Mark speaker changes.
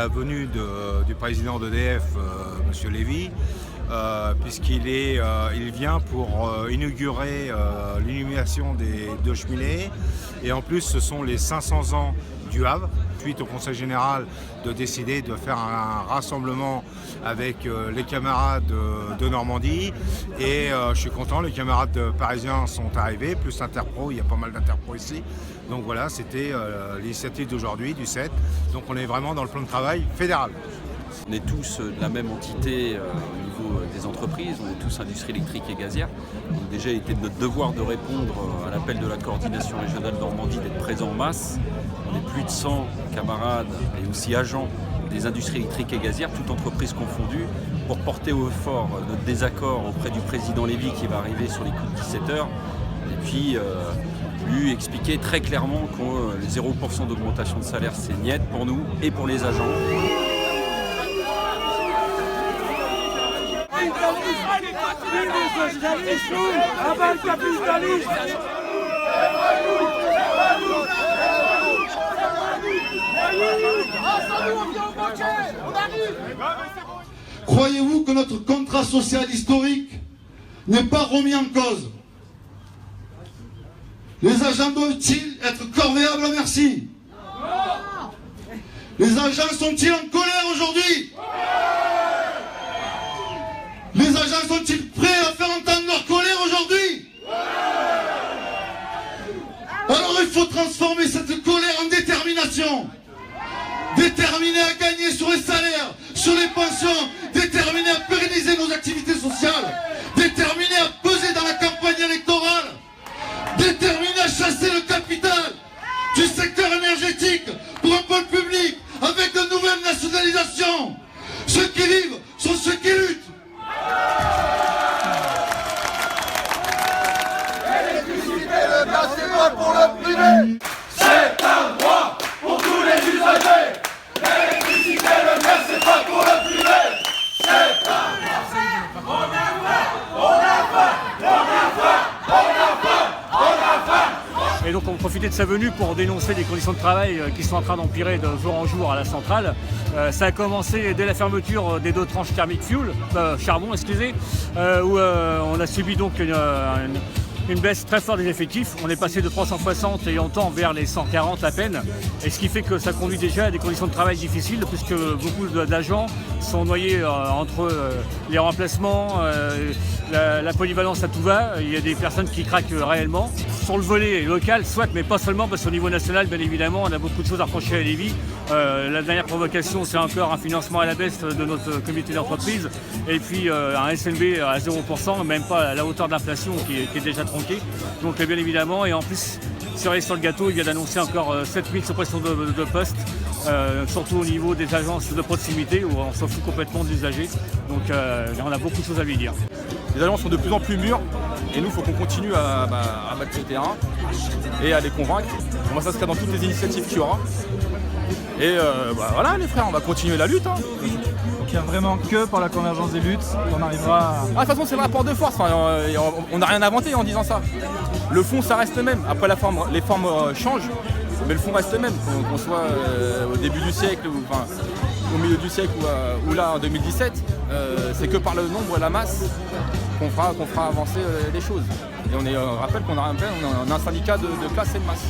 Speaker 1: la venue du président d'EDF, M. Lévy, puisqu'il vient pour inaugurer l'illumination des deux cheminées. Et en plus, ce sont les 500 ans du Havre, suite au Conseil général de décider de faire un rassemblement avec les camarades de Normandie. Et je suis content, les camarades parisiens sont arrivés, plus Interpro, il y a pas mal d'Interpro ici. Donc voilà, c'était l'initiative d'aujourd'hui, du 7. Donc on est vraiment dans le plan de travail fédéral.
Speaker 2: On est tous de la même entité au niveau des entreprises, on est tous industrie électrique et gazière. Donc déjà, il était de notre devoir de répondre à l'appel de la coordination régionale Normandie d'être présent en masse. On est plus de 100 camarades et aussi agents des industries électriques et gazières, toutes entreprises confondues, pour porter au fort notre désaccord auprès du président Lévy qui va arriver sur les coups de 17h. Et puis lui expliquer très clairement que les 0% d'augmentation de salaire, c'est niet pour nous et pour les agents.
Speaker 3: Croyez-vous que notre contrat social historique n'est pas remis en cause? Les agents doivent-ils être corvéables? Merci. Les agents sont-ils en colère aujourd'hui? Les agents sont-ils prêts à faire entendre leur colère aujourd'hui? Alors il faut transformer cette colère en détermination. Déterminés à gagner sur les salaires, sur les pensions, déterminés à pérenniser nos activités sociales, déterminés à peser dans la campagne électorale, déterminés à chasser le capital du secteur énergétique pour un pôle public avec de nouvelles nationalisations. Ceux qui vivent sont ceux qui luttent.
Speaker 4: L'électricité, le gaz, c'est pas pour le privé. C'est un droit pour tous les usagers. L'électricité, le gaz, c'est pas pour le privé. C'est un droit. On a faim, on a faim, on a faim, on a faim, on a faim.
Speaker 5: Et donc on profitait de sa venue pour dénoncer les conditions de travail qui sont en train d'empirer de jour en jour à la centrale. Ça a commencé dès la fermeture des deux tranches thermiques charbon, où on a subi donc une baisse très forte des effectifs. On est passé de 360 et on tend vers les 140 à peine. Et ce qui fait que ça conduit déjà à des conditions de travail difficiles puisque beaucoup d'agents sont noyés entre les remplacements, la polyvalence à tout va. Il y a des personnes qui craquent réellement. Sur le volet local, soit, mais pas seulement, parce qu'au niveau national, bien évidemment, on a beaucoup de choses à reprocher à Lévy. La dernière provocation, c'est encore un financement à la baisse de notre comité d'entreprise. Et puis un SNB à 0%, même pas à la hauteur de l'inflation qui est déjà tronquée. Donc bien évidemment, et en plus, cerise sur le gâteau, il vient d'annoncer encore 7000 suppressions de postes, surtout au niveau des agences de proximité, où on s'en fout complètement de l'usager. Donc on a beaucoup de choses à lui dire.
Speaker 6: Les agences sont de plus en plus mûres et nous, il faut qu'on continue à battre le terrain et à les convaincre. On va s'inscrire dans toutes les initiatives qu'il y aura. Et voilà les frères, on va continuer la lutte.
Speaker 7: Donc il n'y a vraiment que par la convergence des luttes qu'on arrivera à...
Speaker 6: De toute façon, c'est le rapport de force, on n'a rien inventé en disant ça. Le fond, ça reste le même. Après, les formes changent, mais le fond reste le même. Qu'on soit au début du siècle, au milieu du siècle ou là en 2017, c'est que par le nombre et la masse qu'on fera avancer les choses. Et on rappelle qu'on a un syndicat de classe et de masse.